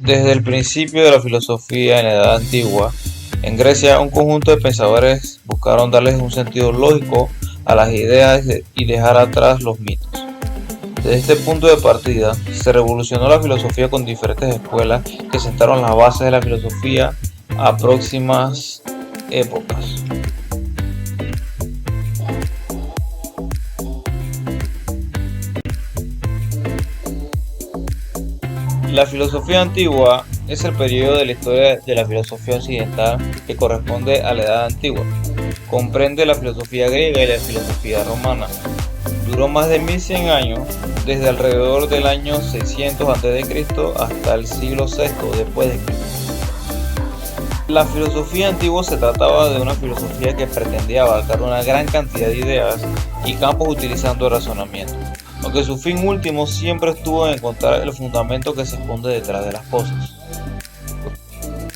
Desde el principio de la filosofía en la Edad Antigua, en Grecia un conjunto de pensadores buscaron darles un sentido lógico a las ideas y dejar atrás los mitos. Desde este punto de partida, se revolucionó la filosofía con diferentes escuelas que sentaron las bases de la filosofía a próximas épocas. La filosofía antigua es el periodo de la historia de la filosofía occidental que corresponde a la Edad Antigua. Comprende la filosofía griega y la filosofía romana. Duró más de 1100 años, desde alrededor del año 600 a.C. hasta el siglo VI después de Cristo. La filosofía antigua se trataba de una filosofía que pretendía abarcar una gran cantidad de ideas y campos utilizando el razonamiento, aunque su fin último siempre estuvo en encontrar el fundamento que se esconde detrás de las cosas.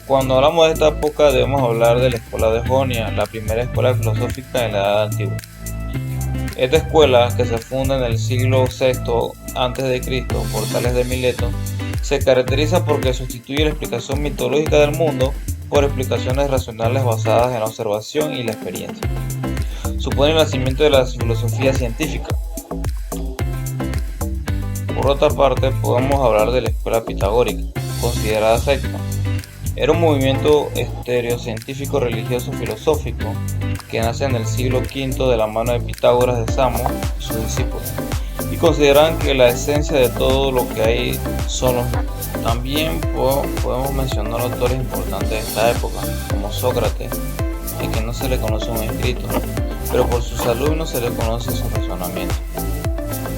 Cuando hablamos de esta época debemos hablar de la escuela de Jonia, la primera escuela filosófica en la Edad Antigua. Esta escuela, que se funda en el siglo VI a.C. por Tales de Mileto, se caracteriza porque sustituye la explicación mitológica del mundo por explicaciones racionales basadas en la observación y la experiencia. Supone el nacimiento de la filosofía científica. Por otra parte, podemos hablar de la escuela pitagórica, considerada secta. Era un movimiento científico religioso filosófico que nace en el siglo V de la mano de Pitágoras de Samos y sus discípulos, y consideraban que la esencia de todo lo que hay son los números. También podemos mencionar autores importantes de esta época, como Sócrates, a quien no se le conoce un escrito, pero por sus alumnos se le conoce su razonamiento.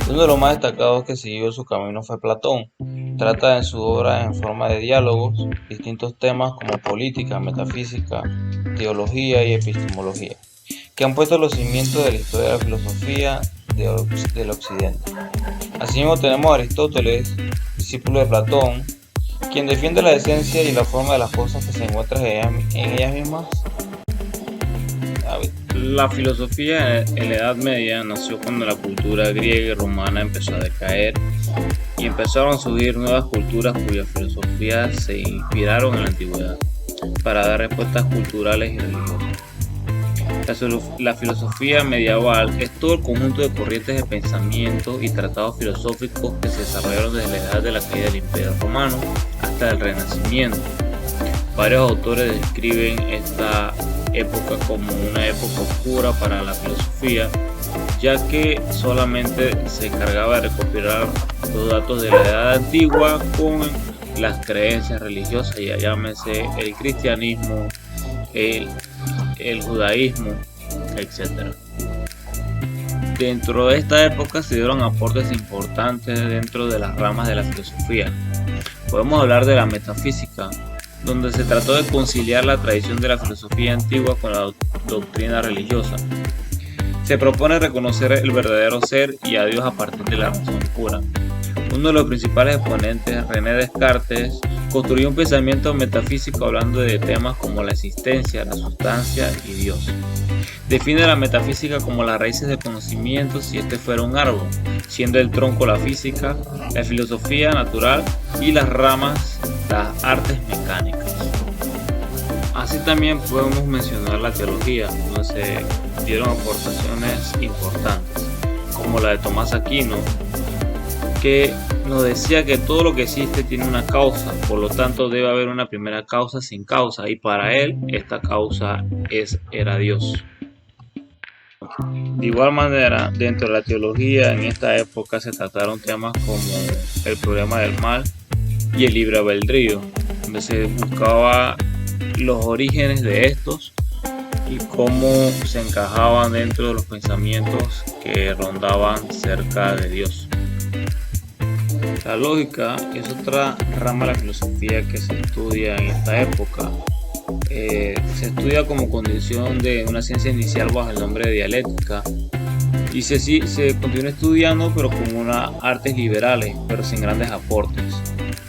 Uno de los más destacados que siguió su camino fue Platón. Trata en su obra en forma de diálogos distintos temas como política, metafísica, teología y epistemología, que han puesto los cimientos de la historia de la filosofía del occidente. Asimismo tenemos a Aristóteles, discípulo de Platón, quien defiende la esencia y la forma de las cosas que se encuentran en ellas mismas. La filosofía en la Edad Media nació cuando la cultura griega y romana empezó a decaer y empezaron a surgir nuevas culturas cuyas filosofías se inspiraron en la antigüedad para dar respuestas culturales y religiosas. La filosofía medieval es todo el conjunto de corrientes de pensamiento y tratados filosóficos que se desarrollaron desde la edad de la caída del Imperio Romano hasta el Renacimiento. Varios autores describen esta época como una época oscura para la filosofía, ya que solamente se encargaba de recopilar los datos de la Edad Antigua con las creencias religiosas, ya llámese el cristianismo, el judaísmo, etc. Dentro de esta época se dieron aportes importantes dentro de las ramas de la filosofía. Podemos hablar de la metafísica, donde se trató de conciliar la tradición de la filosofía antigua con la doctrina religiosa. Se propone reconocer el verdadero ser y a Dios a partir de la razón pura. Uno de los principales exponentes, René Descartes, construyó un pensamiento metafísico hablando de temas como la existencia, la sustancia y Dios. Define la metafísica como las raíces del conocimiento si este fuera un árbol, siendo el tronco la física, la filosofía natural y las ramas las artes mecánicas. Así también podemos mencionar la teología, donde se dieron aportaciones importantes, como la de Tomás Aquino, que nos decía que todo lo que existe tiene una causa, por lo tanto debe haber una primera causa sin causa, y para él esta causa era Dios. De igual manera, dentro de la teología en esta época se trataron temas como el problema del mal y el libre albedrío, donde se buscaba los orígenes de estos y cómo se encajaban dentro de los pensamientos que rondaban cerca de Dios. La lógica es otra rama de la filosofía que se estudia en esta época. Se estudia como condición de una ciencia inicial bajo el nombre de dialéctica y se continúa estudiando pero como unas artes liberales pero sin grandes aportes.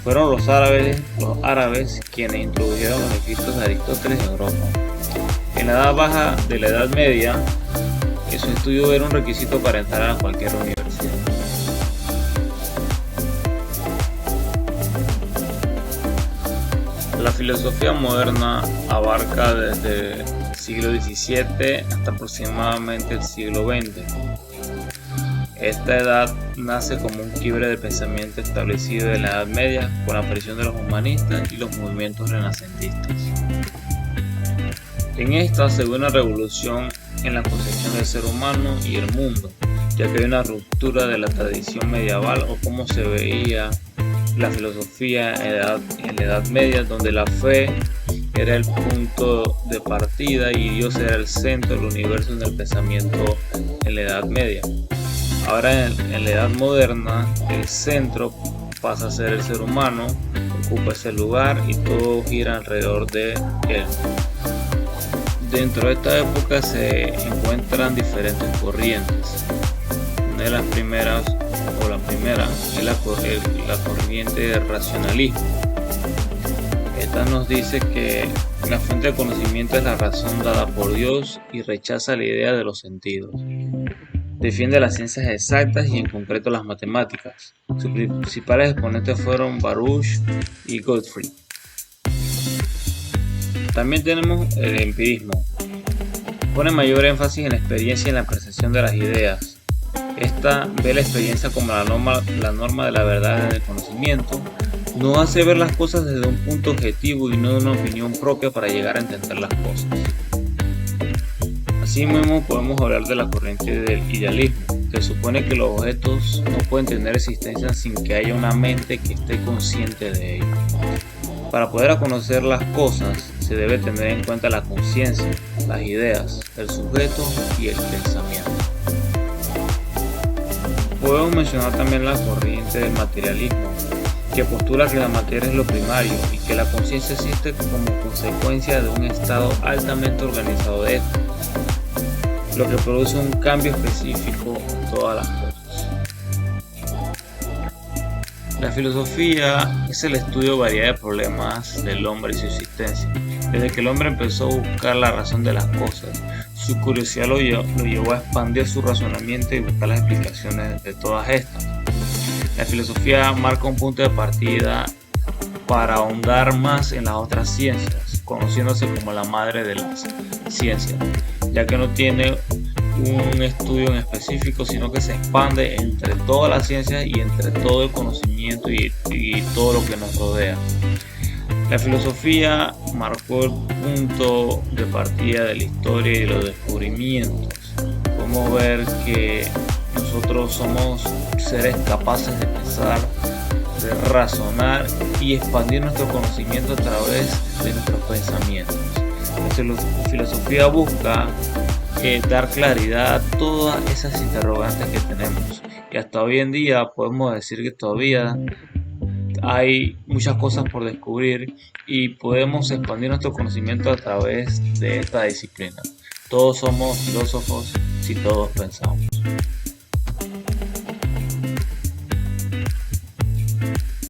Fueron los árabes quienes introdujeron los escritos de Aristóteles en Europa. En la edad baja de la Edad Media, su estudio era un requisito para entrar a cualquier universidad. La filosofía moderna abarca desde el siglo XVII hasta aproximadamente el siglo XX. Esta edad nace como un quiebre de pensamiento establecido en la Edad Media con la aparición de los humanistas y los movimientos renacentistas. En esta se ve una revolución en la concepción del ser humano y el mundo, ya que hay una ruptura de la tradición medieval o cómo se veía la filosofía en la Edad Media, donde la fe era el punto de partida y Dios era el centro del universo en el pensamiento en la Edad Media. Ahora en la Edad Moderna el centro pasa a ser el ser humano, ocupa ese lugar y todo gira alrededor de él. Dentro de esta época se encuentran diferentes corrientes. Una de las primeras, o la primera, es la corriente del racionalismo. Esta nos dice que la fuente de conocimiento es la razón dada por Dios y rechaza la idea de los sentidos. Defiende las ciencias exactas y en concreto las matemáticas. Sus principales exponentes fueron Baruch y Gottfried. También tenemos el empirismo. Pone mayor énfasis en la experiencia y en la percepción de las ideas. Esta ve la experiencia como la norma de la verdad en el conocimiento. Nos hace ver las cosas desde un punto objetivo y no de una opinión propia para llegar a entender las cosas. Asimismo, podemos hablar de la corriente del idealismo, que supone que los objetos no pueden tener existencia sin que haya una mente que esté consciente de ello. Para poder conocer las cosas, se debe tener en cuenta la conciencia, las ideas, el sujeto y el pensamiento. Podemos mencionar también la corriente del materialismo, que postula que la materia es lo primario y que la conciencia existe como consecuencia de un estado altamente organizado de esto, lo que produce un cambio específico en todas las cosas. La filosofía es el estudio de variedad de problemas del hombre y su existencia. Desde que el hombre empezó a buscar la razón de las cosas, su curiosidad lo llevó a expandir su razonamiento y buscar las explicaciones de todas estas. La filosofía marca un punto de partida para ahondar más en las otras ciencias, conociéndose como la madre de las ciencias, ya que no tiene un estudio en específico, sino que se expande entre todas las ciencias y entre todo el conocimiento y todo lo que nos rodea. La filosofía marcó el punto de partida de la historia y de los descubrimientos. Podemos ver que nosotros somos seres capaces de pensar, de razonar y expandir nuestro conocimiento a través de nuestros pensamientos. La filosofía busca dar claridad a todas esas interrogantes que tenemos, y hasta hoy en día podemos decir que todavía hay muchas cosas por descubrir y podemos expandir nuestro conocimiento a través de esta disciplina. Todos somos filósofos si todos pensamos.